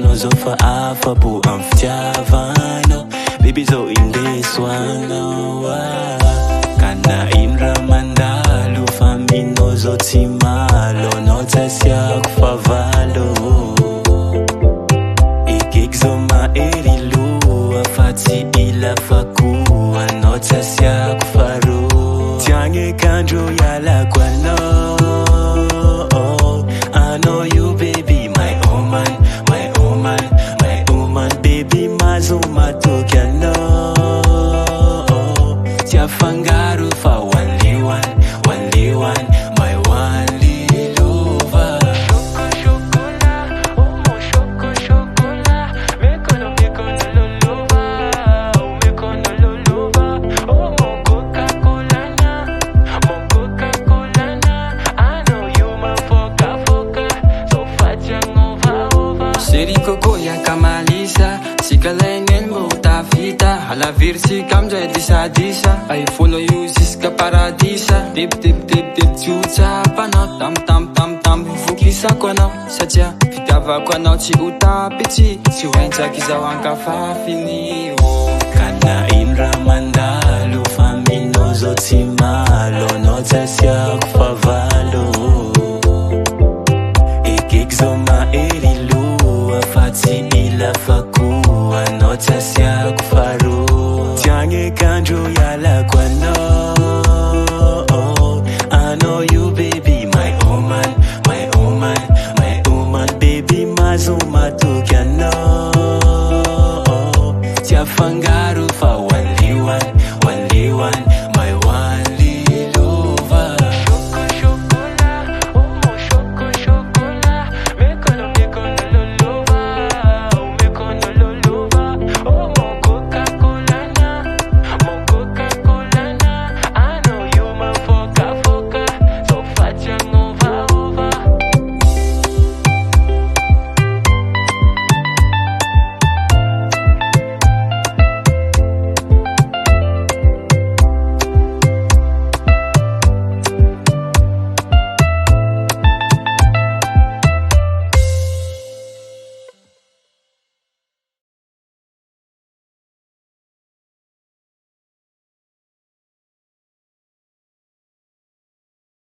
anao zao fa afapo amy fitiavanao. Baby zao indesoanao ka na ino raha mandalo fa minao zao tsy malo. Anao tsy asiako favalo ekeky zao mahery loha fa tsy ila fako. Anao tsy asiako faroa tiagny kandro ialako anao. I know you baby my woman, my woman, my woman. Baby mazuma tokianao tia fangaro fa only one, only one, my only lover. Chocolat, oh mon chocolat, mekono lolova, oh mekono lolova, oh mon Coca-Cola na, mon Coca-Cola na. I know you my foka, so fatiang over. Seri koko yang kamalisa, sikalainen mo tafita, halavir si kamja disa. Ay follow you siska paradisa, dip chucha panao, tam fukisa kwanao, satya fitiavako anao tsy utapitsy, tsy hoentsaky zao ankafafiny. Kana ino raha mandalo fa minao zao tsy malo. Anao tsy asiako favalo ekeky zao mahery loha fa tsy ila fako. Anao tsy asiako faroa tiagny kandro ialako anao. I know you baby my woman, my woman, my woman. Baby mazuma tokianao tia fangaro fa only one,